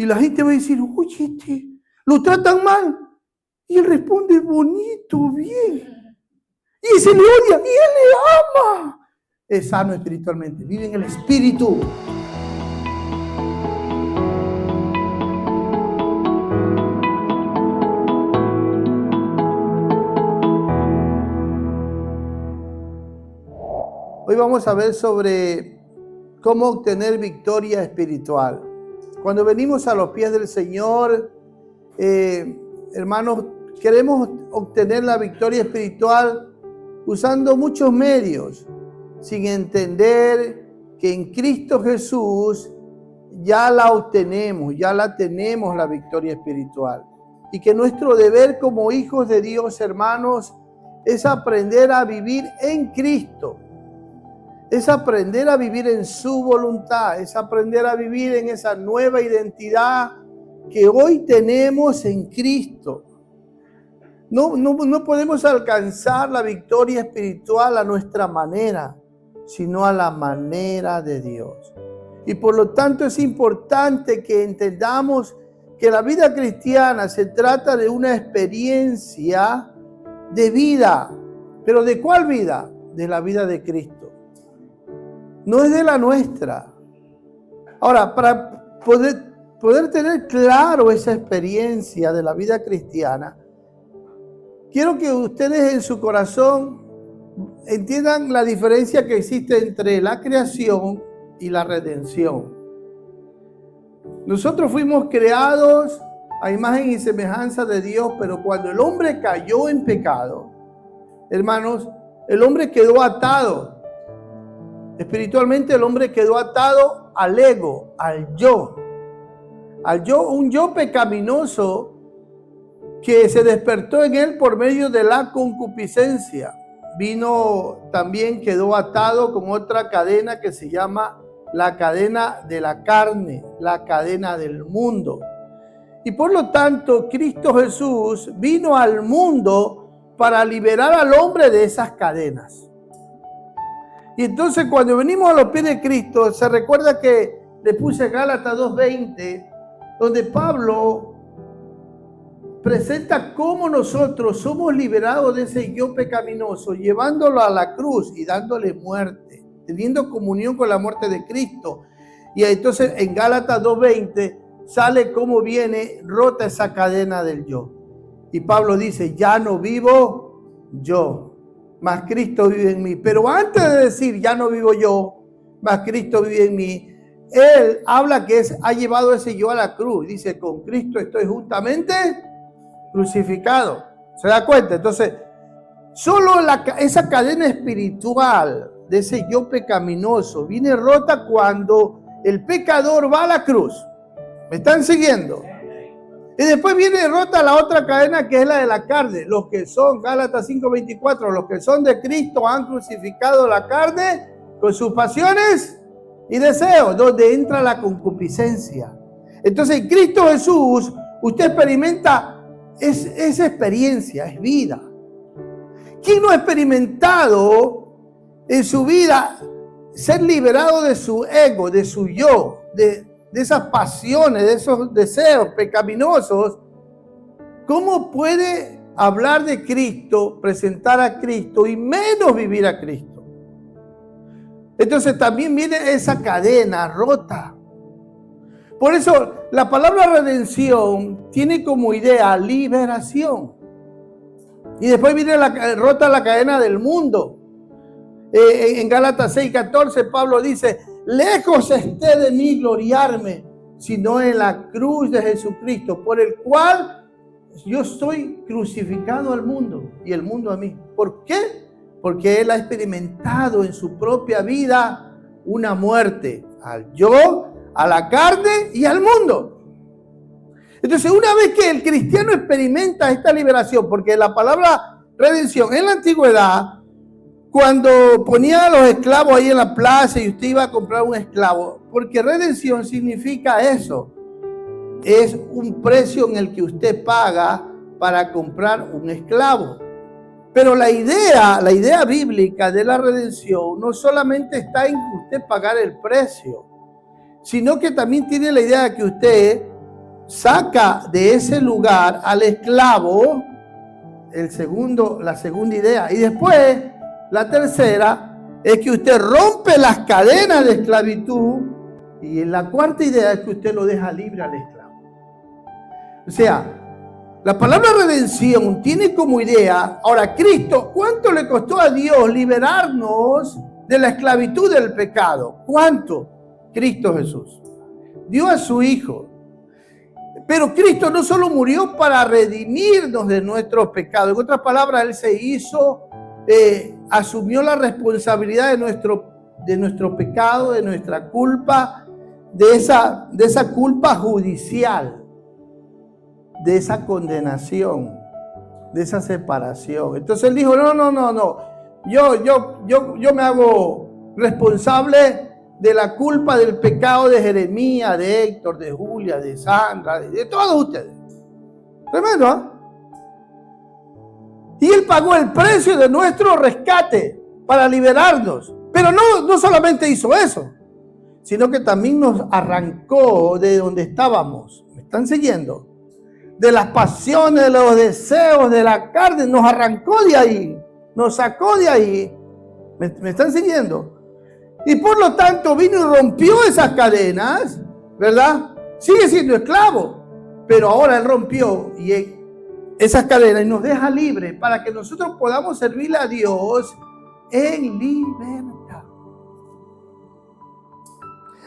Y la gente va a decir, oye, lo tratan mal. Y él responde bonito, bien. Y se le odia, y él le ama. Es sano espiritualmente, vive en el espíritu. Hoy vamos a ver sobre cómo obtener victoria espiritual. Cuando venimos a los pies del Señor, hermanos, queremos obtener la victoria espiritual usando muchos medios, sin entender que en Cristo Jesús ya la obtenemos, ya la tenemos la victoria espiritual. Y que nuestro deber como hijos de Dios, hermanos, es aprender a vivir en Cristo. Es aprender a vivir en su voluntad, es aprender a vivir en esa nueva identidad que hoy tenemos en Cristo. No podemos alcanzar la victoria espiritual a nuestra manera, sino a la manera de Dios. Y por lo tanto es importante que entendamos que la vida cristiana se trata de una experiencia de vida. ¿Pero de cuál vida? De la vida de Cristo. No es de la nuestra. Ahora, para poder tener claro esa experiencia de la vida cristiana, quiero que ustedes en su corazón entiendan la diferencia que existe entre la creación y la redención. Nosotros fuimos creados a imagen y semejanza de Dios, pero cuando el hombre cayó en pecado, hermanos, el hombre quedó atado. Espiritualmente el hombre quedó atado al ego, al yo, un yo pecaminoso que se despertó en él por medio de la concupiscencia. También quedó atado con otra cadena que se llama la cadena de la carne, la cadena del mundo. Y por lo tanto, Cristo Jesús vino al mundo para liberar al hombre de esas cadenas. Y entonces cuando venimos a los pies de Cristo, se recuerda que le puse Gálatas 2:20, donde Pablo presenta cómo nosotros somos liberados de ese yo pecaminoso, llevándolo a la cruz y dándole muerte, teniendo comunión con la muerte de Cristo. Y entonces en Gálatas 2:20 sale cómo viene rota esa cadena del yo. Y Pablo dice, ya no vivo yo, mas Cristo vive en mí. Pero antes de decir, ya no vivo yo, mas Cristo vive en mí, él habla que ha llevado ese yo a la cruz. Dice, con Cristo estoy juntamente crucificado. ¿Se da cuenta? Entonces, solo esa cadena espiritual de ese yo pecaminoso viene rota cuando el pecador va a la cruz. ¿Me están siguiendo? Y después viene rota la otra cadena que es la de la carne. Los que son, Gálatas 5:24, los que son de Cristo han crucificado la carne con sus pasiones y deseos, donde entra la concupiscencia. Entonces en Cristo Jesús usted experimenta esa experiencia, es vida. ¿Quién no ha experimentado en su vida ser liberado de su ego, de su yo, de esas pasiones, de esos deseos pecaminosos? ¿Cómo puede hablar de Cristo, presentar a Cristo y menos vivir a Cristo? Entonces también viene esa cadena rota. Por eso la palabra redención tiene como idea liberación. Y después viene rota la cadena del mundo. En Gálatas 6:14 Pablo dice, lejos esté de mí gloriarme, sino en la cruz de Jesucristo, por el cual yo estoy crucificado al mundo y el mundo a mí. ¿Por qué? Porque él ha experimentado en su propia vida una muerte al yo, a la carne y al mundo. Entonces, una vez que el cristiano experimenta esta liberación, porque la palabra redención en la antigüedad, cuando ponía a los esclavos ahí en la plaza y usted iba a comprar un esclavo, porque redención significa eso, es un precio en el que usted paga para comprar un esclavo. Pero la idea bíblica de la redención no solamente está en usted pagar el precio, sino que también tiene la idea de que usted saca de ese lugar al esclavo, la segunda idea. Y después, la tercera, es que usted rompe las cadenas de esclavitud. Y la cuarta idea es que usted lo deja libre al esclavo. O sea, la palabra redención tiene como idea, ahora Cristo, ¿cuánto le costó a Dios liberarnos de la esclavitud del pecado? ¿Cuánto? Cristo Jesús dio a su Hijo. Pero Cristo no solo murió para redimirnos de nuestros pecados. En otras palabras, Él se hizo, asumió la responsabilidad de nuestro pecado, de nuestra culpa, de esa culpa judicial, de esa condenación, de esa separación. Entonces Él dijo, no. Yo me hago responsable de la culpa del pecado de Jeremías, de Héctor, de Julia, de Sandra, de todos ustedes. Tremendo, ¿eh? Y Él pagó el precio de nuestro rescate para liberarnos. Pero no solamente hizo eso, sino que también nos arrancó de donde estábamos. ¿Me están siguiendo? De las pasiones, de los deseos, de la carne. Nos arrancó de ahí. Nos sacó de ahí. ¿Me están siguiendo? Y por lo tanto vino y rompió esas cadenas, ¿verdad? Sigue siendo esclavo, pero ahora Él rompió esas cadenas y nos deja libres para que nosotros podamos servirle a Dios en libertad.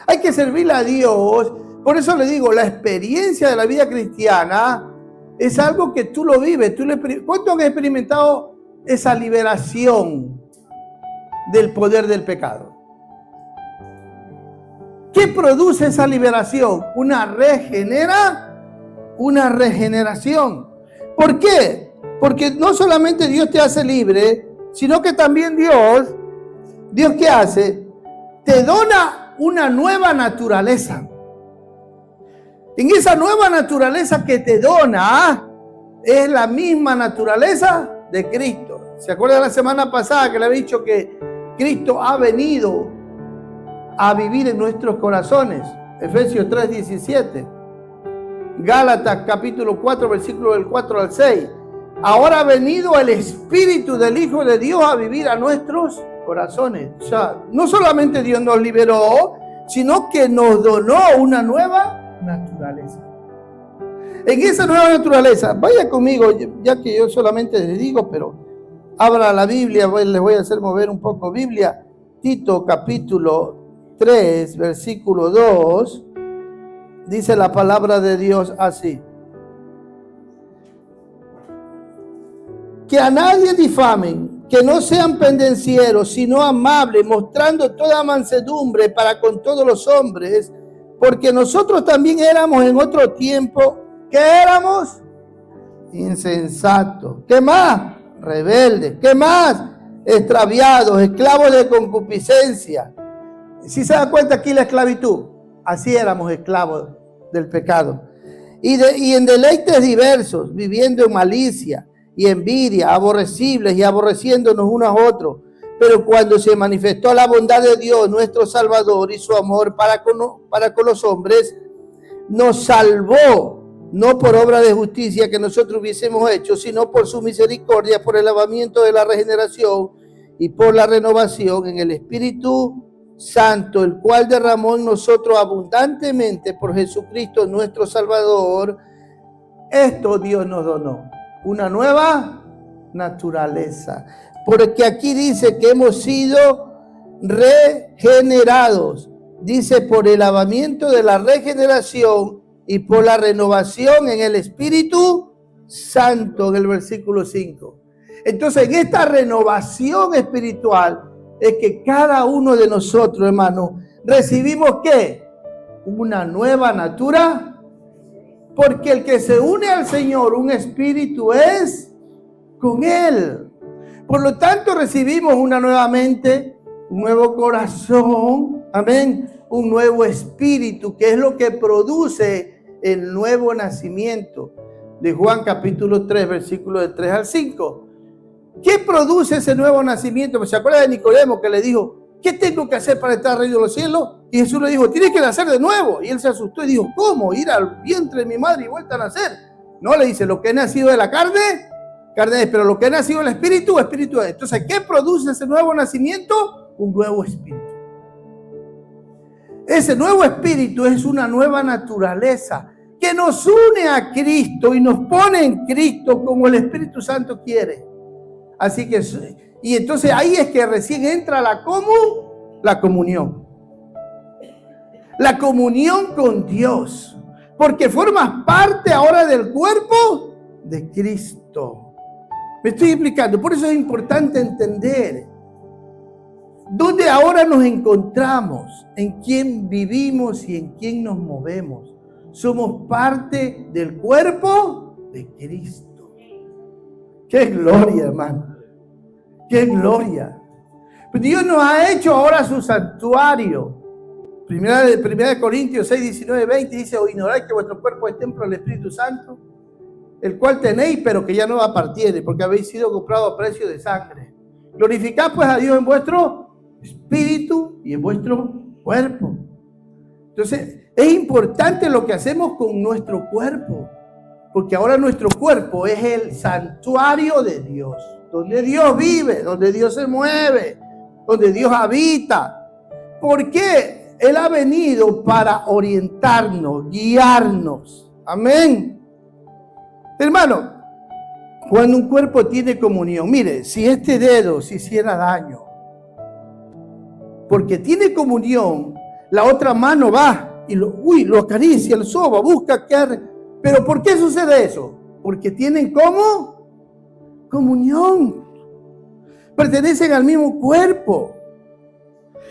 Hay que servirle a Dios. Por eso le digo, la experiencia de la vida cristiana es algo que tú lo vives. ¿Cuántos han experimentado esa liberación del poder del pecado? ¿Qué produce esa liberación? Una regeneración. ¿Por qué? Porque no solamente Dios te hace libre, sino que también Dios ¿qué hace? Te dona una nueva naturaleza. En esa nueva naturaleza que te dona, es la misma naturaleza de Cristo. ¿Se acuerdan la semana pasada que le había dicho que Cristo ha venido a vivir en nuestros corazones? Efesios 3:17. Gálatas capítulo 4, versículo del 4 al 6. Ahora ha venido el Espíritu del Hijo de Dios a vivir a nuestros corazones. O sea, no solamente Dios nos liberó, sino que nos donó una nueva naturaleza. En esa nueva naturaleza, vaya conmigo, ya que yo solamente les digo, pero abra la Biblia, les voy a hacer mover un poco Biblia. Tito capítulo 3, versículo 2, dice la palabra de Dios así: que a nadie difamen, que no sean pendencieros, sino amables, mostrando toda mansedumbre para con todos los hombres, porque nosotros también éramos en otro tiempo, ¿qué éramos? Insensatos. ¿Qué más? Rebeldes. ¿Qué más? Extraviados, esclavos de concupiscencia. Si se da cuenta aquí la esclavitud, así éramos esclavos del pecado. Y en deleites diversos, viviendo en malicia y envidia, aborrecibles y aborreciéndonos unos a otros. Pero cuando se manifestó la bondad de Dios, nuestro Salvador, y su amor para con los hombres, nos salvó, no por obra de justicia que nosotros hubiésemos hecho, sino por su misericordia, por el lavamiento de la regeneración y por la renovación en el Espíritu Santo, el cual derramó en nosotros abundantemente por Jesucristo nuestro Salvador. Esto Dios nos donó, una nueva naturaleza. Porque aquí dice que hemos sido regenerados. Dice por el lavamiento de la regeneración y por la renovación en el Espíritu Santo, en el versículo 5. Entonces, en esta renovación espiritual es que cada uno de nosotros, hermanos, recibimos ¿qué? Una nueva naturaleza. Porque el que se une al Señor, un espíritu es con Él. Por lo tanto, recibimos una nueva mente, un nuevo corazón, amén, un nuevo espíritu, que es lo que produce el nuevo nacimiento. De Juan capítulo 3, versículo de 3 al 5. ¿Qué produce ese nuevo nacimiento? ¿Se acuerda de Nicodemo que le dijo, ¿qué tengo que hacer para entrar al reino de los cielos? Y Jesús le dijo, tienes que nacer de nuevo. Y él se asustó y dijo, ¿cómo? ¿Ir al vientre de mi madre y vuelta a nacer? No, le dice, lo que he nacido de la carne, carne es, pero lo que ha nacido del espíritu, espíritu es. Entonces, ¿qué produce ese nuevo nacimiento? Un nuevo espíritu. Ese nuevo espíritu es una nueva naturaleza que nos une a Cristo y nos pone en Cristo como el Espíritu Santo quiere. Así que, y entonces ahí es que recién entra la comunión. La comunión con Dios. Porque formas parte ahora del cuerpo de Cristo. Me estoy explicando. Por eso es importante entender dónde ahora nos encontramos, en quién vivimos y en quién nos movemos. Somos parte del cuerpo de Cristo. ¡Qué gloria, hermano! ¡Qué gloria! Pues Dios nos ha hecho ahora su santuario. Primera de Corintios 6, 19, 20 dice, o ignoráis que vuestro cuerpo es templo del Espíritu Santo, el cual tenéis, pero que ya no appartiene, porque habéis sido comprados a precio de sangre. Glorificad pues a Dios en vuestro espíritu y en vuestro cuerpo. Entonces, es importante lo que hacemos con nuestro cuerpo, porque ahora nuestro cuerpo es el santuario de Dios, donde Dios vive, donde Dios se mueve, donde Dios habita. ¿Por qué? Él ha venido para orientarnos, guiarnos. Amén. Hermano, cuando un cuerpo tiene comunión, mire, si este dedo se hiciera daño, porque tiene comunión, la otra mano va y lo acaricia, lo soba, busca qué. Pero ¿por qué sucede eso? Porque tienen comunión. Pertenecen al mismo cuerpo.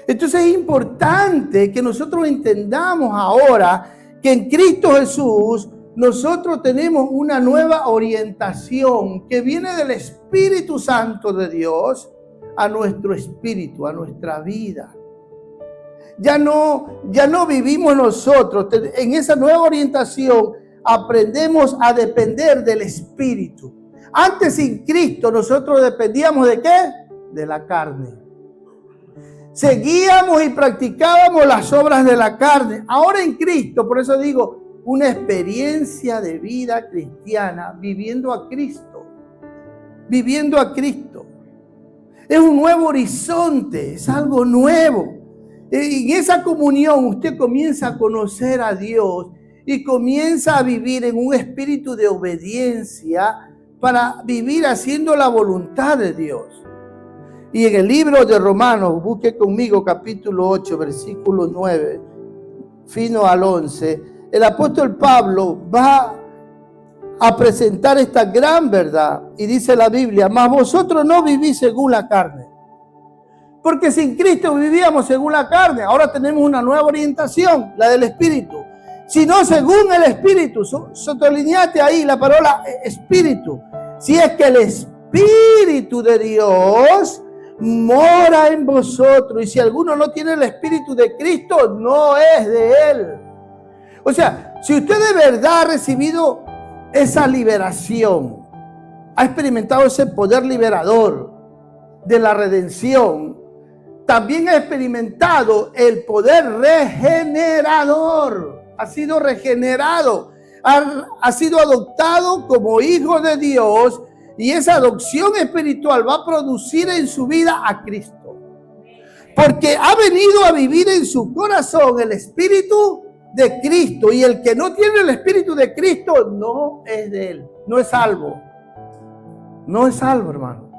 Entonces es importante que nosotros entendamos ahora que en Cristo Jesús nosotros tenemos una nueva orientación que viene del Espíritu Santo de Dios a nuestro espíritu, a nuestra vida. Ya no vivimos nosotros. En esa nueva orientación aprendemos a depender del Espíritu. Antes sin Cristo nosotros dependíamos ¿de qué? De la carne. Seguíamos y practicábamos las obras de la carne. Ahora en Cristo, por eso digo, una experiencia de vida cristiana, viviendo a Cristo. Viviendo a Cristo. Es un nuevo horizonte, es algo nuevo. En esa comunión usted comienza a conocer a Dios y comienza a vivir en un espíritu de obediencia para vivir haciendo la voluntad de Dios. Y en el libro de Romanos, busque conmigo capítulo 8, versículo 9, fino al 11, el apóstol Pablo va a presentar esta gran verdad y dice la Biblia, mas vosotros no vivís según la carne. Porque sin Cristo vivíamos según la carne, ahora tenemos una nueva orientación, la del Espíritu. Sino según el Espíritu, sotolineate ahí la palabra Espíritu. Si es que el Espíritu de Dios mora en vosotros. Y si alguno no tiene el Espíritu de Cristo, no es de Él. O sea, si usted de verdad ha recibido esa liberación, ha experimentado ese poder liberador de la redención, también ha experimentado el poder regenerador. Ha sido regenerado, ha sido adoptado como hijo de Dios. Y esa adopción espiritual va a producir en su vida a Cristo. Porque ha venido a vivir en su corazón el Espíritu de Cristo. Y el que no tiene el Espíritu de Cristo no es de Él. No es salvo. No es salvo, hermano.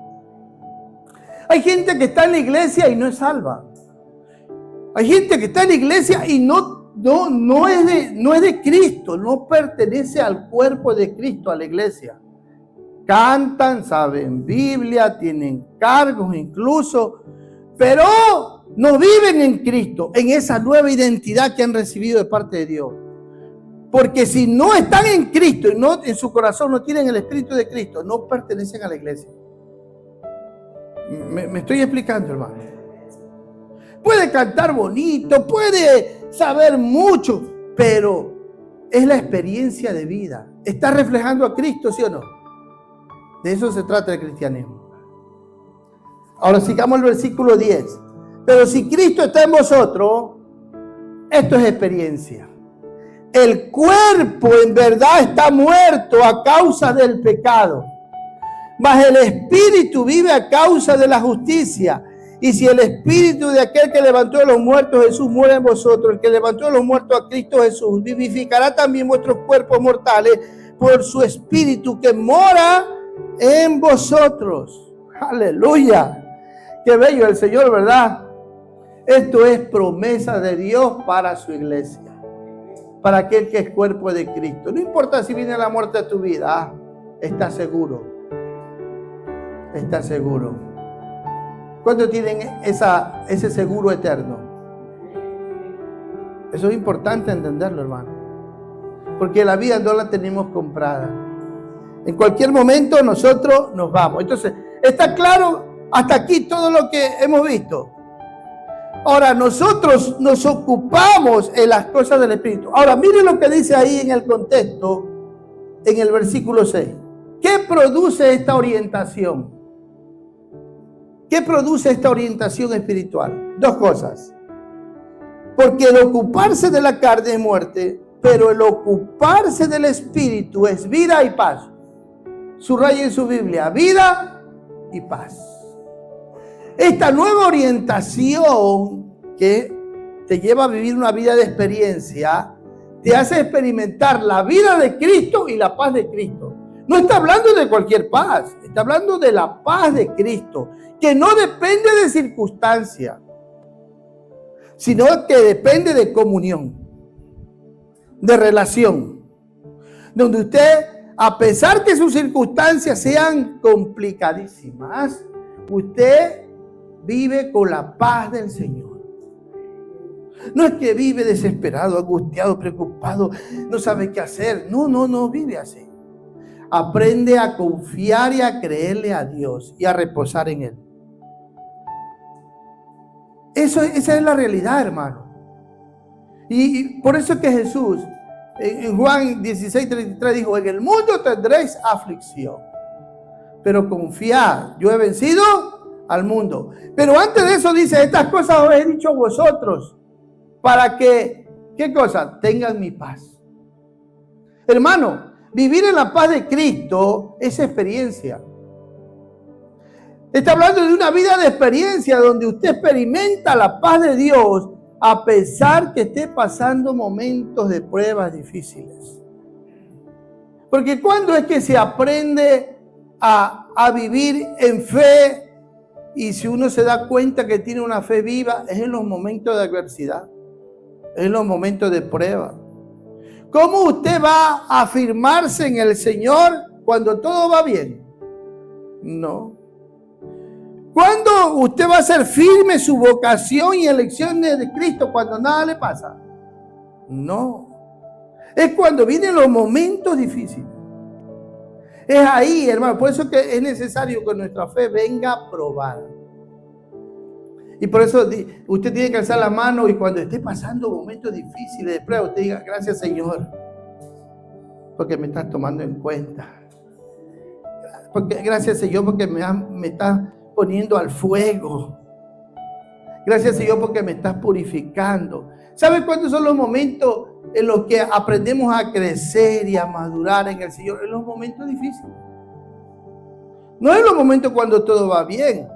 Hay gente que está en la iglesia y no es salva. Hay gente que está en la iglesia y no es de Cristo. No pertenece al cuerpo de Cristo, a la iglesia. Cantan, saben Biblia, tienen cargos incluso, pero no viven en Cristo, en esa nueva identidad que han recibido de parte de Dios. Porque si no están en Cristo y no en su corazón no tienen el Espíritu de Cristo, no pertenecen a la iglesia. Me estoy explicando, hermano. Puede cantar bonito, puede saber mucho, pero es la experiencia de vida. ¿Está reflejando a Cristo, sí o no? De eso se trata el cristianismo. Ahora sigamos el versículo 10. Pero si Cristo está en vosotros, esto es experiencia. El cuerpo en verdad está muerto a causa del pecado, mas el espíritu vive a causa de la justicia. Y si el espíritu de aquel que levantó de los muertos Jesús mora en vosotros, el que levantó de los muertos a Cristo Jesús, vivificará también vuestros cuerpos mortales por su espíritu que mora en vosotros. Aleluya. Qué bello el Señor, ¿verdad? Esto es promesa de Dios para su iglesia, para aquel que es cuerpo de Cristo. No importa si viene la muerte a tu vida, está seguro. Está seguro. ¿Cuántos tienen ese seguro eterno? Eso es importante entenderlo, hermano. Porque la vida no la tenemos comprada. En cualquier momento nosotros nos vamos. Entonces, ¿está claro hasta aquí todo lo que hemos visto? Ahora, nosotros nos ocupamos en las cosas del Espíritu. Ahora, miren lo que dice ahí en el contexto, en el versículo 6. ¿Qué produce esta orientación? ¿Qué produce esta orientación espiritual? Dos cosas. Porque el ocuparse de la carne es muerte, pero el ocuparse del Espíritu es vida y paz. Subraya en su Biblia, vida y paz. Esta nueva orientación que te lleva a vivir una vida de experiencia, te hace experimentar la vida de Cristo y la paz de Cristo. No está hablando de cualquier paz, está hablando de la paz de Cristo, que no depende de circunstancia, sino que depende de comunión, de relación, donde usted, a pesar que sus circunstancias sean complicadísimas, usted vive con la paz del Señor. No es que vive desesperado, angustiado, preocupado, no sabe qué hacer. No vive así. Aprende a confiar y a creerle a Dios y a reposar en Él. Esa es la realidad, hermano. Y por eso es que Jesús, en Juan 16:33 dijo, en el mundo tendréis aflicción, pero confiad, yo he vencido al mundo. Pero antes de eso dice, estas cosas os he dicho a vosotros, para que, ¿qué cosa? Tengan mi paz. Hermano, vivir en la paz de Cristo es experiencia. Está hablando de una vida de experiencia donde usted experimenta la paz de Dios a pesar que esté pasando momentos de pruebas difíciles. Porque ¿cuándo es que se aprende a vivir en fe? Y si uno se da cuenta que tiene una fe viva, es en los momentos de adversidad, es en los momentos de prueba. ¿Cómo usted va a afirmarse en el Señor cuando todo va bien? No. ¿Cuándo usted va a ser firme su vocación y elecciones de Cristo cuando nada le pasa? No. Es cuando vienen los momentos difíciles. Es ahí, hermano. Por eso que es necesario que nuestra fe venga probada. Y por eso usted tiene que alzar la mano y cuando esté pasando momentos difíciles de prueba, usted diga, gracias Señor, porque me estás tomando en cuenta. Porque, gracias Señor, porque me estás poniendo al fuego. Gracias Señor, porque me estás purificando. ¿Sabe cuántos son los momentos en los que aprendemos a crecer y a madurar en el Señor? En los momentos difíciles. No en los momentos cuando todo va bien.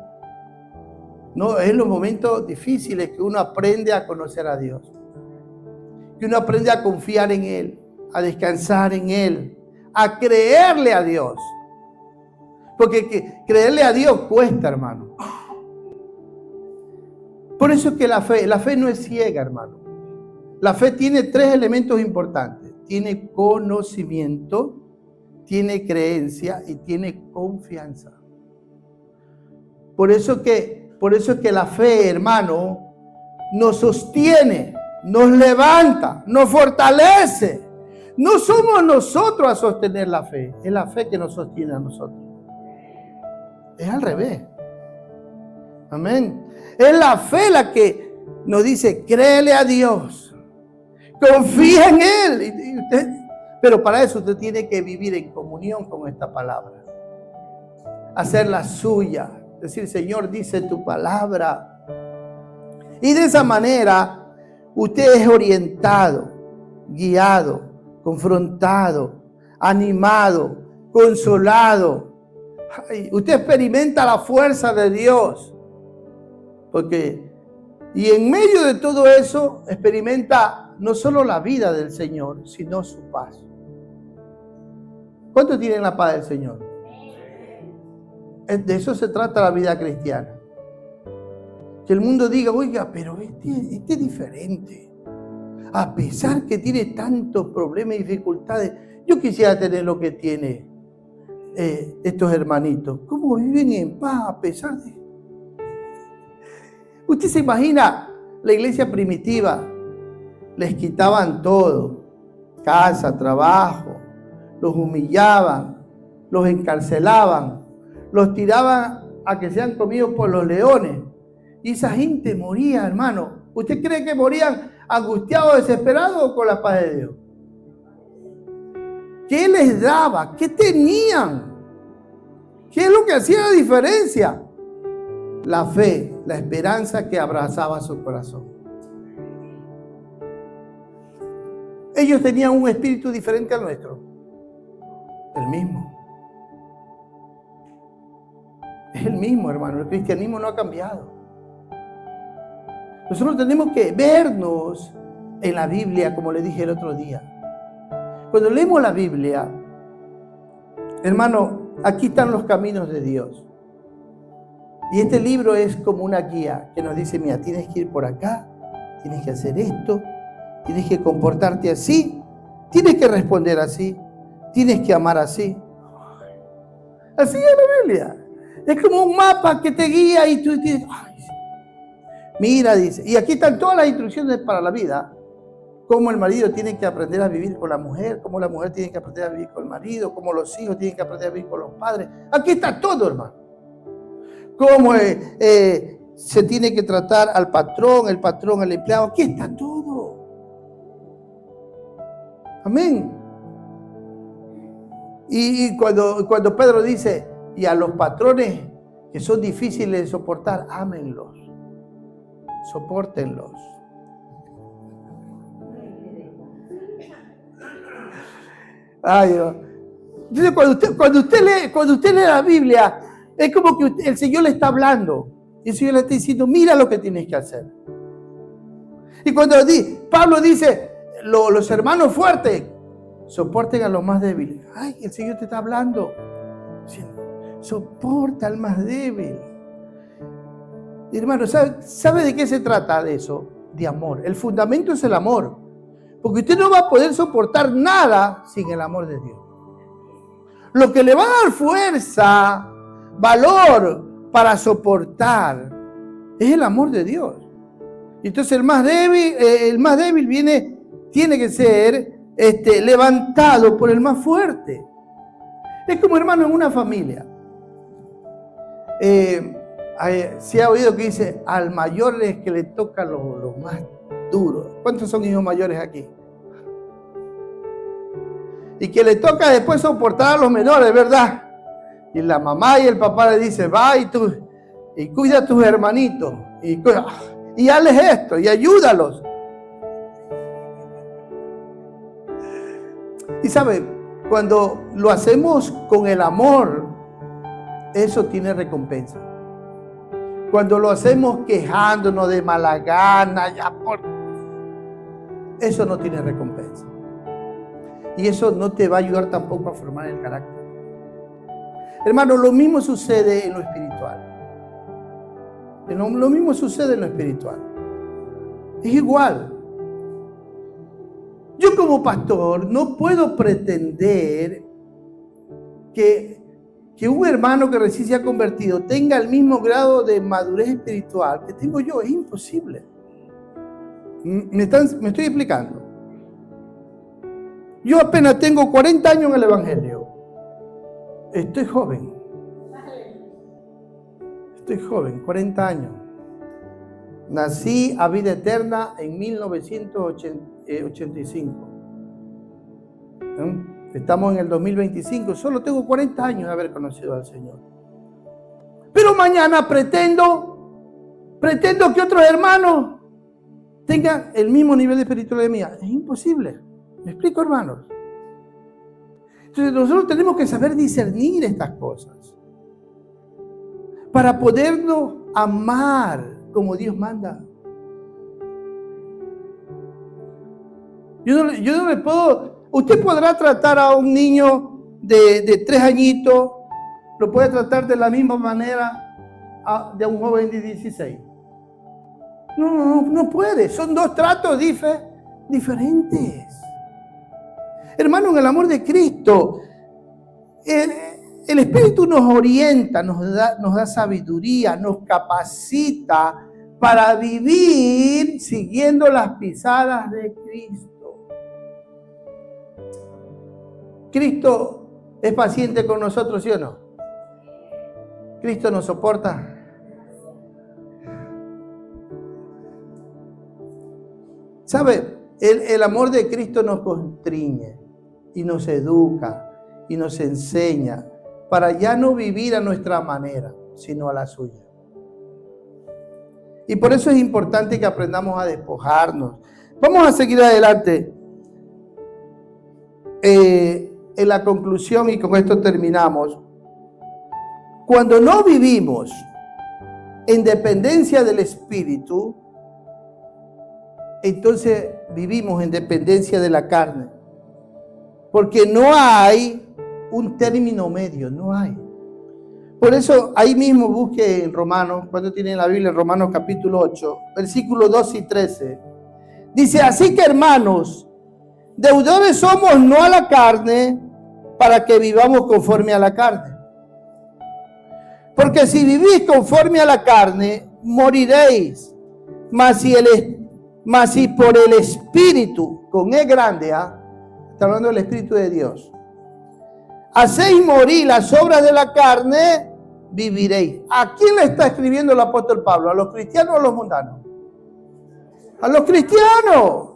No, es en los momentos difíciles que uno aprende a conocer a Dios. Que uno aprende a confiar en Él, a descansar en Él, a creerle a Dios. Porque creerle a Dios cuesta, hermano. Por eso es que la fe no es ciega, hermano. La fe tiene tres elementos importantes. Tiene conocimiento, tiene creencia y tiene confianza. Por eso es que la fe, hermano, nos sostiene, nos levanta, nos fortalece. No somos nosotros a sostener la fe, es la fe que nos sostiene a nosotros. Es al revés. Amén. Es la fe la que nos dice, créele a Dios, confía en Él. Pero para eso usted tiene que vivir en comunión con esta palabra. Hacerla suya. Decir, Señor, dice tu palabra Y de esa manera usted es orientado, guiado, confrontado, animado, consolado. Ay, usted experimenta la fuerza de Dios. Y en medio de todo eso experimenta no solo la vida del Señor, sino su paz. ¿Cuántos tienen la paz del Señor? De eso se trata la vida cristiana. Que el mundo diga, oiga, pero este es diferente. A pesar que tiene tantos problemas y dificultades, yo quisiera tener lo que tiene estos hermanitos. ¿Cómo viven en paz a pesar de...? Usted se imagina la iglesia primitiva, les quitaban todo, casa, trabajo, los humillaban, los encarcelaban, los tiraban a que sean comidos por los leones. Y esa gente moría, hermano. ¿Usted cree que morían angustiados, desesperados o con la paz de Dios? ¿Qué les daba? ¿Qué tenían? ¿Qué es lo que hacía la diferencia? La fe, la esperanza que abrazaba su corazón. Ellos tenían un espíritu diferente al nuestro. El mismo. Es el mismo, hermano. El cristianismo no ha cambiado. Nosotros tenemos que vernos en la Biblia, como le dije el otro día. Cuando leemos la Biblia, hermano, aquí están los caminos de Dios. Y este libro es como una guía que nos dice, mira, tienes que ir por acá, tienes que hacer esto, tienes que comportarte así, tienes que responder así, tienes que amar así. Así es la Biblia. Es como un mapa que te guía y tú dices, ay, mira, dice, y aquí están todas las instrucciones para la vida. Cómo el marido tiene que aprender a vivir con la mujer, cómo la mujer tiene que aprender a vivir con el marido, cómo los hijos tienen que aprender a vivir con los padres. Aquí está todo, hermano. Cómo se tiene que tratar al patrón, el patrón al empleado. Aquí está todo. Amén. Y cuando Pedro dice, y a los patrones que son difíciles de soportar, ámenlos, sopórtenlos. Ay, Dios. Entonces, cuando usted lee la Biblia, es como que el Señor le está hablando. Y el Señor le está diciendo, mira lo que tienes que hacer. Y cuando Pablo dice, los hermanos fuertes, soporten a los más débiles. Ay, el Señor te está hablando. Soporta al más débil. Y hermano, ¿sabe de qué se trata de eso? De amor. El fundamento es el amor. Porque usted no va a poder soportar nada sin el amor de Dios. Lo que le va a dar fuerza, valor para soportar, es el amor de Dios. Entonces el más débil tiene que ser levantado por el más fuerte. Es como, hermano, en una familia. Se ha oído que dice, al mayor es que le toca lo más duro. ¿Cuántos son hijos mayores aquí? Y que le toca después soportar a los menores, ¿verdad? Y la mamá y el papá le dicen, va y cuida a tus hermanitos. Y hazles esto y ayúdalos. Y saben, cuando lo hacemos con el amor, eso tiene recompensa. Cuando lo hacemos quejándonos de mala gana, eso no tiene recompensa. Y eso no te va a ayudar tampoco a formar el carácter. Hermano, lo mismo sucede en lo espiritual. Lo mismo sucede en lo espiritual. Es igual. Yo como pastor no puedo pretender que un hermano que recién se ha convertido tenga el mismo grado de madurez espiritual que tengo yo. Es imposible. ¿Me estoy explicando? Yo apenas tengo 40 años en el Evangelio. Estoy joven, 40 años. Nací a vida eterna en 1985. Estamos en el 2025. Solo tengo 40 años de haber conocido al Señor. Pero mañana pretendo pretendo que otros hermanos tengan el mismo nivel de espiritualidad mía. Es imposible. ¿Me explico, hermanos? Entonces nosotros tenemos que saber discernir estas cosas para podernos amar como Dios manda. Yo no le puedo... Usted podrá tratar a un niño de 3 añitos, lo puede tratar de la misma manera de a un joven de 16. No puede. Son 2 tratos diferentes. Hermano, en el amor de Cristo, el Espíritu nos orienta, nos da sabiduría, nos capacita para vivir siguiendo las pisadas de Cristo. Cristo es paciente con nosotros, ¿sí o no? Cristo nos soporta. ¿Sabe? El amor de Cristo nos constriñe y nos educa y nos enseña para ya no vivir a nuestra manera, sino a la suya. Y por eso es importante que aprendamos a despojarnos. Vamos a seguir adelante. En la conclusión, y con esto terminamos. Cuando no vivimos en dependencia del Espíritu, entonces vivimos en dependencia de la carne. Porque no hay un término medio, no hay. Por eso ahí mismo busque en Romanos, cuando tienen la Biblia, en Romanos capítulo 8, versículos 12 y 13. Dice, así que hermanos, deudores somos no a la carne, para que vivamos conforme a la carne. Porque si vivís conforme a la carne, moriréis. Mas si por el Espíritu, con E grande, está hablando del Espíritu de Dios, hacéis morir las obras de la carne, viviréis. ¿A quién le está escribiendo el apóstol Pablo? ¿A los cristianos o a los mundanos? A los cristianos.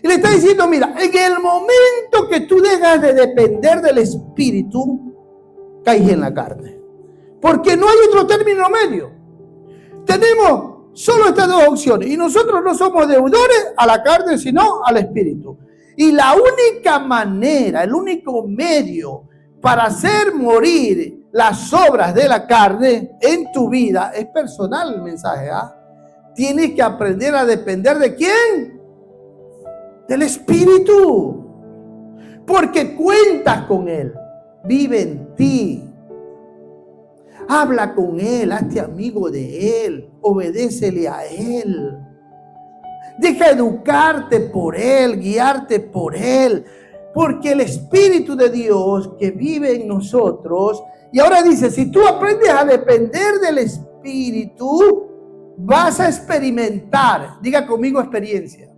Y le está diciendo, mira, en el momento que tú dejas de depender del Espíritu, caes en la carne. Porque no hay otro término medio. Tenemos solo estas 2 opciones. Y nosotros no somos deudores a la carne, sino al Espíritu. Y la única manera, el único medio para hacer morir las obras de la carne en tu vida, es personal el mensaje, Tienes que aprender a depender ¿de quién? Del Espíritu. Porque cuentas con Él. Vive en ti. Habla con Él. Hazte amigo de Él. Obedécele a Él. Deja educarte por Él. Guiarte por Él. Porque el Espíritu de Dios que vive en nosotros. Y ahora dice, si tú aprendes a depender del Espíritu, vas a experimentar. Diga conmigo experiencia.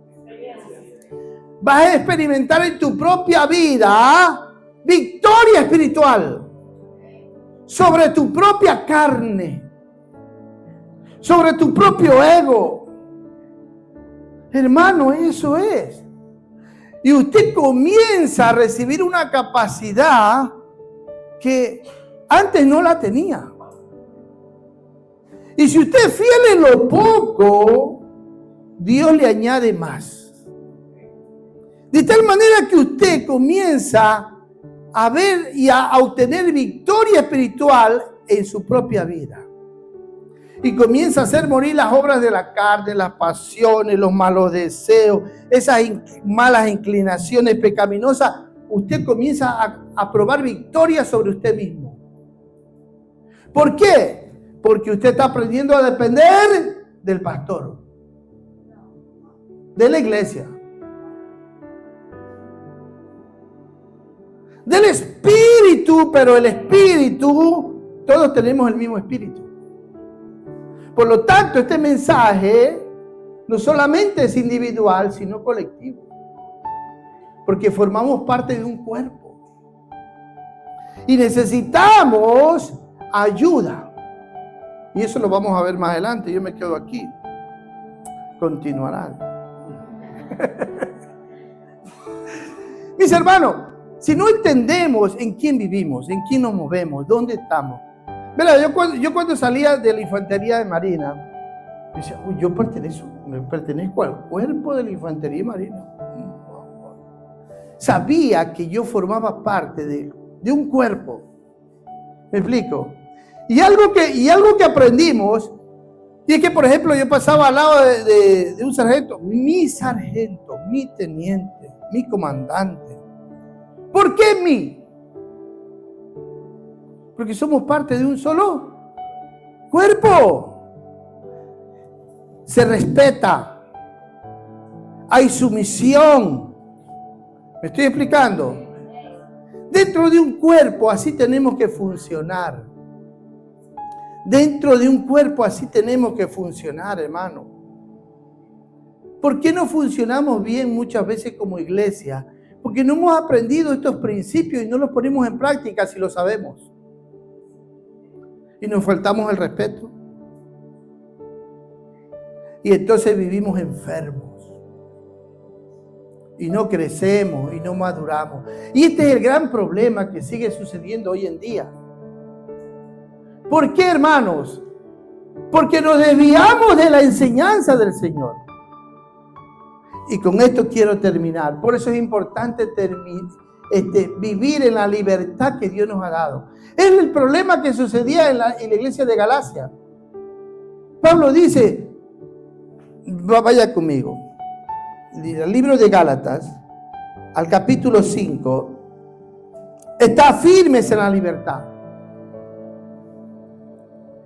Vas a experimentar en tu propia vida victoria espiritual sobre tu propia carne, sobre tu propio ego. Hermano, eso es. Y usted comienza a recibir una capacidad que antes no la tenía. Y si usted es fiel en lo poco, Dios le añade más. De tal manera que usted comienza a ver y a obtener victoria espiritual en su propia vida. Y comienza a hacer morir las obras de la carne, las pasiones, los malos deseos, esas malas inclinaciones pecaminosas. Usted comienza a probar victoria sobre usted mismo. ¿Por qué? Porque usted está aprendiendo a depender del pastor, de la iglesia, del Espíritu, pero el Espíritu, todos tenemos el mismo Espíritu. Por lo tanto, este mensaje no solamente es individual, sino colectivo. Porque formamos parte de un cuerpo. Y necesitamos ayuda. Y eso lo vamos a ver más adelante. Yo me quedo aquí. Continuarán. Mis hermanos, si no entendemos en quién vivimos, en quién nos movemos, dónde estamos. Mira, yo cuando salía de la infantería de Marina, Dice, uy, yo pertenezco al cuerpo de la infantería marina. Sabía que yo formaba parte de un cuerpo. ¿Me explico? Y algo que aprendimos, y es que, por ejemplo, yo pasaba al lado de un sargento, mi teniente, mi comandante. ¿Por qué mí? Porque somos parte de un solo cuerpo. Se respeta. Hay sumisión. ¿Me estoy explicando? Dentro de un cuerpo así tenemos que funcionar. Dentro de un cuerpo así tenemos que funcionar, hermano. ¿Por qué no funcionamos bien muchas veces como iglesia? Porque no hemos aprendido estos principios y no los ponemos en práctica si lo sabemos. Y nos faltamos el respeto. Y entonces vivimos enfermos. Y no crecemos y no maduramos. Y este es el gran problema que sigue sucediendo hoy en día. ¿Por qué, hermanos? Porque nos desviamos de la enseñanza del Señor. Y con esto quiero terminar. Por eso es importante vivir en la libertad que Dios nos ha dado. Es el problema que sucedía en la iglesia de Galacia. Pablo dice, vaya conmigo, el libro de Gálatas, al capítulo 5, está firmes en la libertad.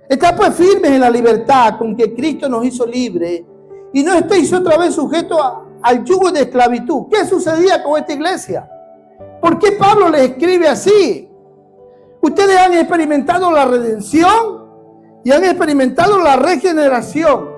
Está pues firmes en la libertad con que Cristo nos hizo libres y no estéis otra vez sujetos al yugo de esclavitud. ¿Qué sucedía con esta iglesia? ¿Por qué Pablo les escribe así? Ustedes han experimentado la redención y han experimentado la regeneración.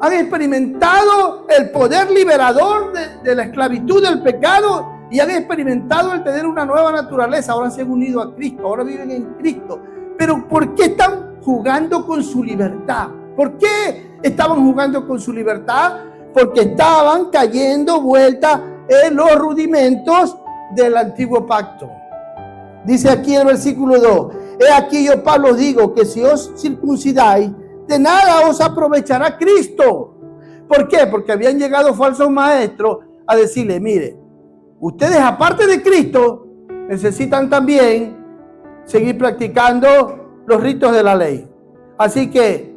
Han experimentado el poder liberador de la esclavitud del pecado y han experimentado el tener una nueva naturaleza. Ahora se han unido a Cristo, ahora viven en Cristo. Pero ¿por qué están jugando con su libertad? ¿Por qué estaban jugando con su libertad? Porque estaban cayendo vuelta en los rudimentos del antiguo pacto. Dice aquí en el versículo 2, he aquí yo Pablo os digo que si os circuncidáis, de nada os aprovechará Cristo. ¿Por qué? Porque habían llegado falsos maestros a decirle, mire, ustedes aparte de Cristo necesitan también seguir practicando los ritos de la ley. Así que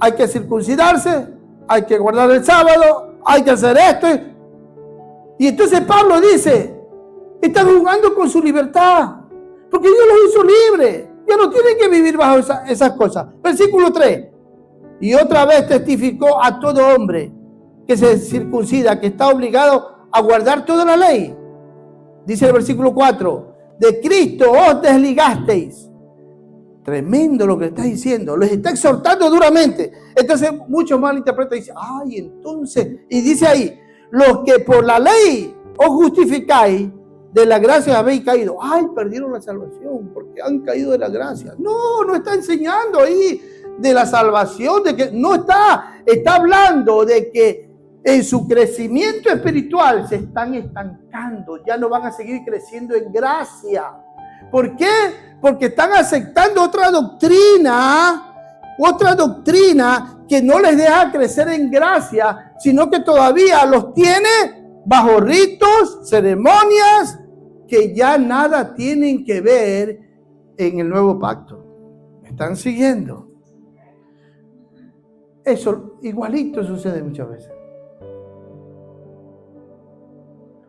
hay que circuncidarse, hay que guardar el sábado, hay que hacer esto. Y entonces Pablo dice, están jugando con su libertad, porque Dios los hizo libres. Ya no tienen que vivir bajo esas cosas. Versículo 3. Y otra vez testificó a todo hombre que se circuncida, que está obligado a guardar toda la ley. Dice el versículo 4. De Cristo os desligasteis. Tremendo lo que está diciendo. Les está exhortando duramente. Entonces muchos malinterpretan y dicen, ay, entonces, y dice ahí, los que por la ley os justificáis, de la gracia habéis caído. Ay, perdieron la salvación porque han caído de la gracia. No está enseñando ahí de la salvación, de que no está hablando de que en su crecimiento espiritual se están estancando, ya no van a seguir creciendo en gracia. ¿Por qué? Porque están aceptando otra doctrina que no les deja crecer en gracia, sino que todavía los tiene bajo ritos, ceremonias, que ya nada tienen que ver en el nuevo pacto. ¿Me están siguiendo? Eso igualito sucede muchas veces.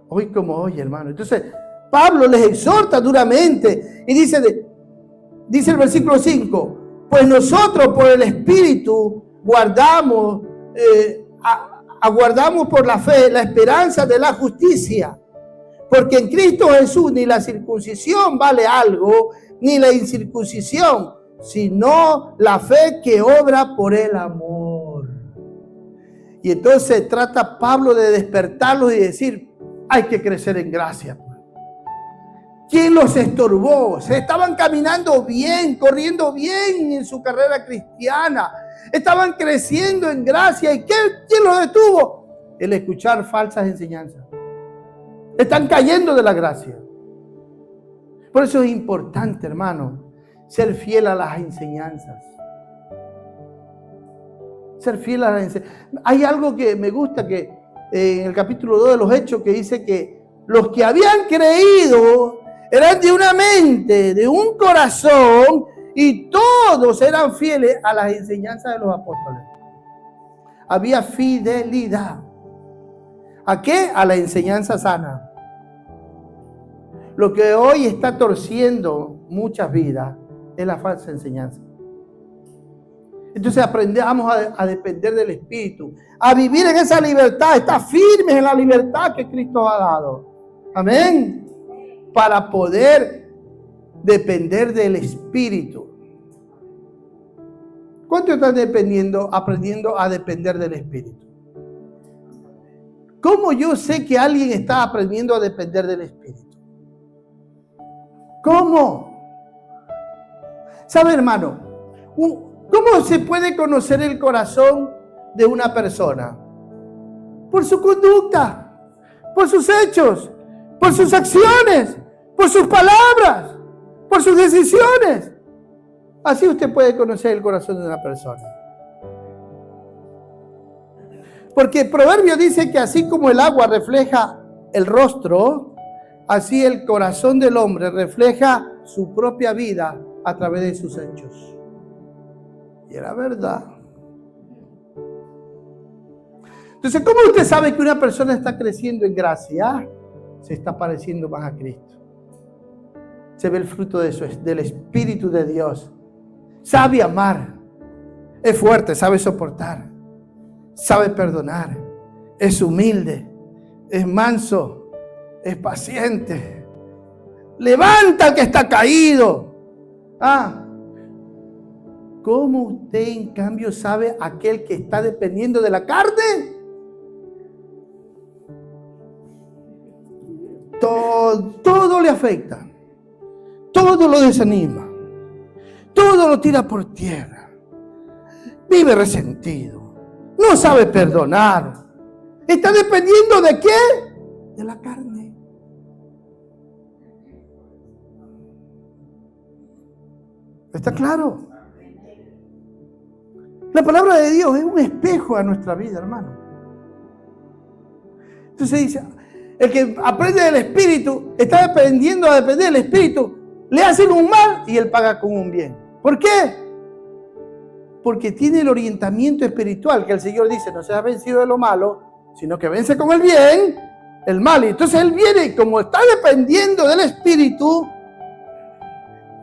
Hoy como hoy, hermano. Entonces, Pablo les exhorta duramente y dice el versículo 5, pues nosotros por el Espíritu aguardamos por la fe la esperanza de la justicia. Porque en Cristo Jesús ni la circuncisión vale algo, ni la incircuncisión, sino la fe que obra por el amor. Y entonces trata Pablo de despertarlos y decir, hay que crecer en gracia. ¿Quién los estorbó? Se estaban caminando bien, corriendo bien en su carrera cristiana. Estaban creciendo en gracia. ¿Y quién los detuvo? El escuchar falsas enseñanzas. Están cayendo de la gracia. Por eso es importante, hermano, ser fiel a las enseñanzas. Ser fiel a la enseñanza. Hay algo que me gusta que en el capítulo 2 de los Hechos que dice que los que habían creído eran de una mente, de un corazón, y todos eran fieles a las enseñanzas de los apóstoles. Había fidelidad. ¿A qué? A la enseñanza sana. Lo que hoy está torciendo muchas vidas es la falsa enseñanza. Entonces aprendamos a depender del Espíritu, a vivir en esa libertad, estar firmes en la libertad que Cristo ha dado. Amén. Para poder depender del Espíritu. ¿Cuánto están aprendiendo a depender del Espíritu? ¿Cómo yo sé que alguien está aprendiendo a depender del Espíritu? ¿Cómo? ¿Sabe, hermano? ¿Cómo se puede conocer el corazón de una persona? Por su conducta, por sus hechos, por sus acciones, por sus palabras, por sus decisiones. Así usted puede conocer el corazón de una persona. Porque el proverbio dice que así como el agua refleja el rostro, así el corazón del hombre refleja su propia vida a través de sus hechos. Y era verdad. Entonces, ¿cómo usted sabe que una persona está creciendo en gracia? Se está pareciendo más a Cristo. Se ve el fruto del Espíritu de Dios. Sabe amar. Es fuerte, sabe soportar. Sabe perdonar. Es humilde. Es manso. Es paciente. Levanta al que está caído. ¿Cómo usted en cambio sabe aquel que está dependiendo de la carne? Todo le afecta. Todo lo desanima. Todo lo tira por tierra. Vive resentido. No sabe perdonar. ¿Está dependiendo de qué? De la carne. ¿Está claro? La palabra de Dios es un espejo a nuestra vida, hermano. Entonces dice, el que aprende del Espíritu está aprendiendo a depender del Espíritu. Le hacen un mal y él paga con un bien. ¿Por qué? Porque tiene el orientamiento espiritual que el Señor dice, no seas vencido de lo malo, sino que vence con el bien, el mal. Y entonces él viene y como está dependiendo del Espíritu,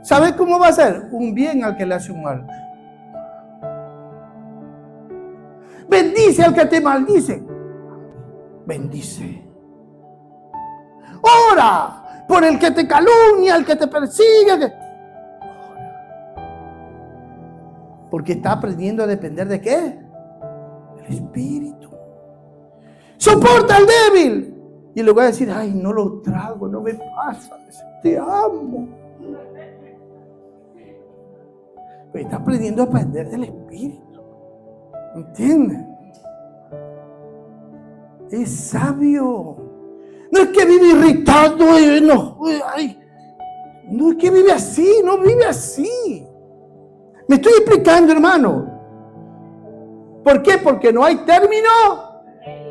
¿sabe cómo va a hacer? Un bien al que le hace un mal. Bendice al que te maldice. Bendice. Ora por el que te calumnia, el que te persigue. Porque está aprendiendo a depender ¿de qué? Del Espíritu. Soporta al débil. Y le voy a decir, ay, no lo trago, no me pasa. Te amo. Pero está aprendiendo a depender del Espíritu. ¿Entienden? Es sabio. No es que vive irritado. No es que vive así. No vive así. Me estoy explicando, hermano. ¿Por qué? Porque no hay término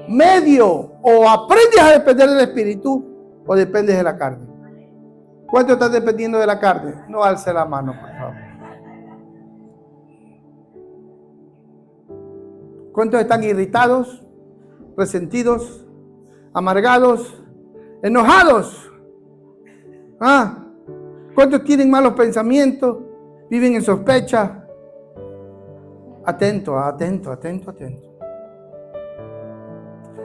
medio. O aprendes a depender del Espíritu o dependes de la carne. ¿Cuánto estás dependiendo de la carne? No alce la mano, por favor. ¿Cuántos están irritados, resentidos, amargados, enojados? ¿Cuántos tienen malos pensamientos? Viven en sospecha. Atento.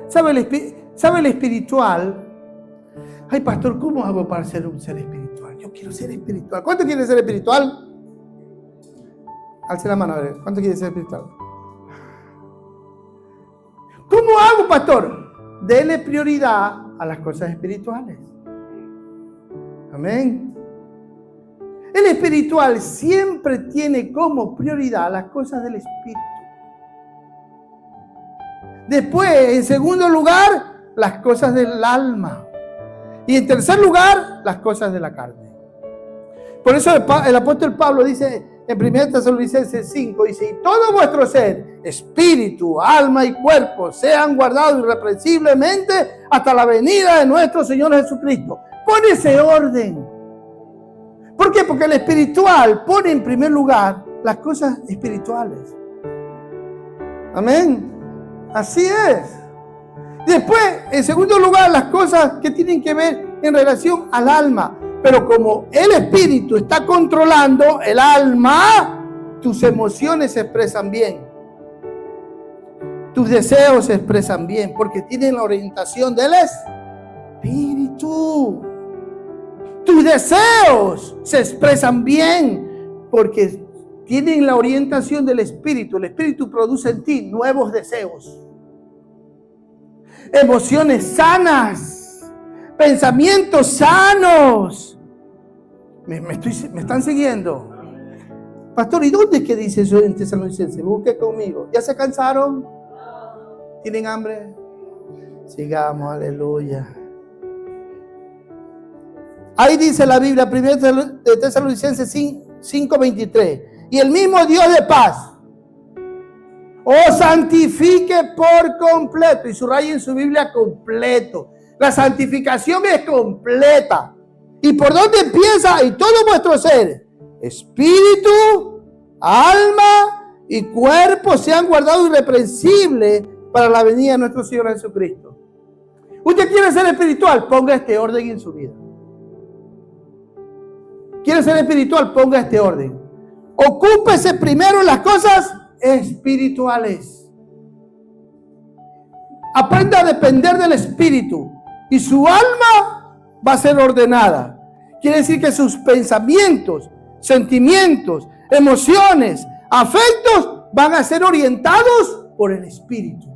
¿Sabe el espiritual? Ay, pastor, ¿cómo hago para ser un ser espiritual? Yo quiero ser espiritual. ¿Cuántos quieren ser espiritual? Alce la mano, a ver. ¿Cuántos quieren ser espiritual? ¿Cómo hago, pastor? Dele prioridad a las cosas espirituales. Amén. El espiritual siempre tiene como prioridad las cosas del Espíritu. Después, en segundo lugar, las cosas del alma. Y en tercer lugar, las cosas de la carne. Por eso el apóstol Pablo dice en 1 Tesalonicenses 5, dice, y todo vuestro ser, espíritu, alma y cuerpo, sean guardados irreprensiblemente hasta la venida de nuestro Señor Jesucristo. Pone ese orden. ¿Por qué? Porque el espiritual pone en primer lugar las cosas espirituales. Amén. Así es. Después, en segundo lugar, las cosas que tienen que ver en relación al alma. Pero como el espíritu está controlando el alma, tus emociones se expresan bien. Tus deseos se expresan bien porque tienen la orientación del espíritu. Tus deseos se expresan bien porque tienen la orientación del espíritu. El espíritu produce en ti nuevos deseos, emociones sanas, pensamientos sanos. ¿Me están siguiendo? Pastor, ¿y dónde es que dice eso en Tesalonicenses? Busque conmigo. ¿Ya se cansaron? ¿Tienen hambre? Sigamos, aleluya. Ahí dice la Biblia, 1 de Tesalonicenses 5:23. Y el mismo Dios de paz os santifique por completo. Y subraya en su Biblia completo. La santificación es completa. ¿Y por dónde empieza? Y todo vuestro ser, espíritu, alma y cuerpo sean guardados irreprensibles para la venida de nuestro Señor Jesucristo. Usted quiere ser espiritual, ponga este orden en su vida. Quiere ser espiritual, ponga este orden. Ocúpese primero en las cosas espirituales. Aprenda a depender del espíritu y su alma va a ser ordenada. Quiere decir que sus pensamientos, sentimientos, emociones, afectos van a ser orientados por el espíritu.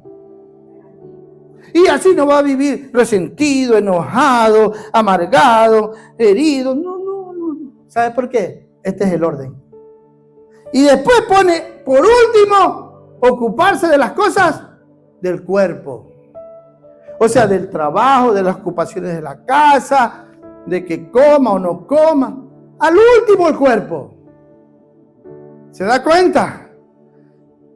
Y así no va a vivir resentido, enojado, amargado, herido. No. ¿Sabe por qué? Este es el orden. Y después pone, por último, ocuparse de las cosas del cuerpo. O sea, del trabajo, de las ocupaciones de la casa, de que coma o no coma. Al último, el cuerpo. ¿Se da cuenta?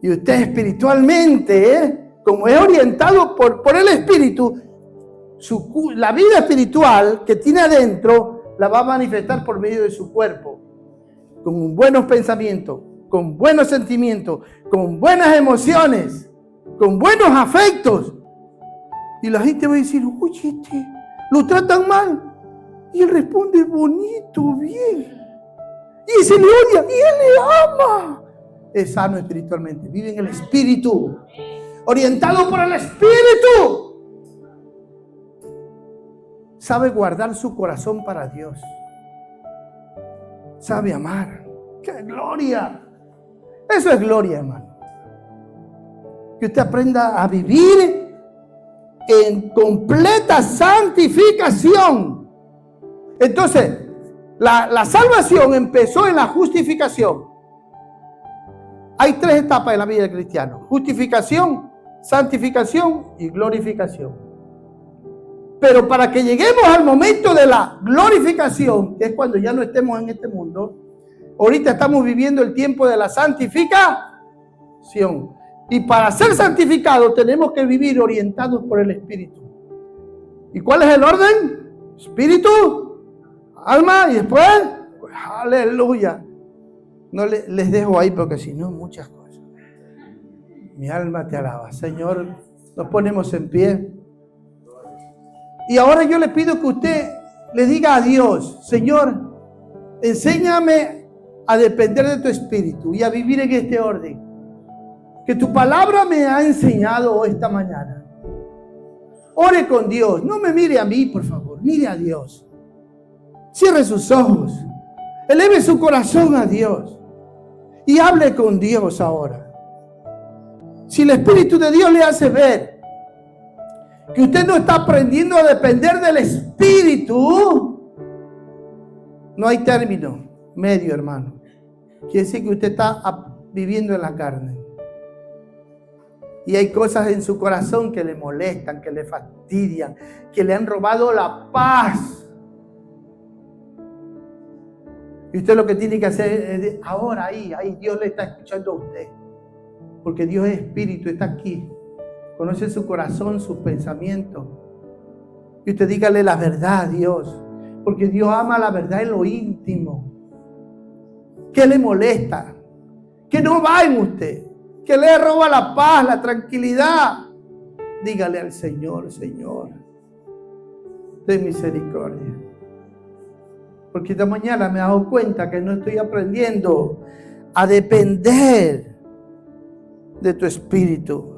Y usted espiritualmente, como es orientado por el espíritu, la vida espiritual que tiene adentro la va a manifestar por medio de su cuerpo. Con buenos pensamientos, con buenos sentimientos, con buenas emociones, con buenos afectos. Y la gente va a decir, oye, lo tratan mal. Y él responde bonito, bien. Y se le odia, y él le ama. Es sano espiritualmente, vive en el espíritu, orientado por el espíritu. Sabe guardar su corazón para Dios. Sabe amar. ¡Qué gloria! Eso es gloria, hermano. Que usted aprenda a vivir en completa santificación. Entonces, la salvación empezó en la justificación. Hay 3 etapas en la vida del cristiano: justificación, santificación y glorificación. Pero para que lleguemos al momento de la glorificación, que es cuando ya no estemos en este mundo, ahorita estamos viviendo el tiempo de la santificación. Y para ser santificados tenemos que vivir orientados por el Espíritu. ¿Y cuál es el orden? Espíritu, alma y después, pues, aleluya. No les dejo ahí porque si no, muchas cosas. Mi alma te alaba. Señor, nos ponemos en pie. Y ahora yo le pido que usted le diga a Dios, Señor, enséñame a depender de tu espíritu y a vivir en este orden que tu palabra me ha enseñado esta mañana. Ore con Dios, no me mire a mí, por favor, mire a Dios. Cierre sus ojos, eleve su corazón a Dios y hable con Dios ahora. Si el Espíritu de Dios le hace ver que usted no está aprendiendo a depender del Espíritu, no hay término medio, hermano. Quiere decir que usted está viviendo en la carne. Y hay cosas en su corazón que le molestan, que le fastidian, que le han robado la paz. Y usted lo que tiene que hacer es, ahora ahí, Dios le está escuchando a usted. Porque Dios es espíritu, está aquí. Conoce su corazón, sus pensamientos. Y usted dígale la verdad a Dios. Porque Dios ama la verdad en lo íntimo. ¿Qué le molesta? Que no va en usted. Que le roba la paz, la tranquilidad. Dígale al Señor, Señor, ten misericordia. Porque esta mañana me he dado cuenta que no estoy aprendiendo a depender de tu espíritu,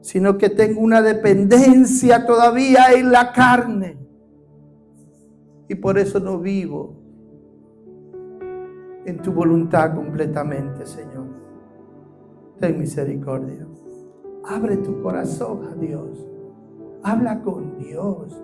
sino que tengo una dependencia todavía en la carne. Y por eso no vivo en tu voluntad completamente, Señor. Ten misericordia. Abre tu corazón a Dios. Habla con Dios.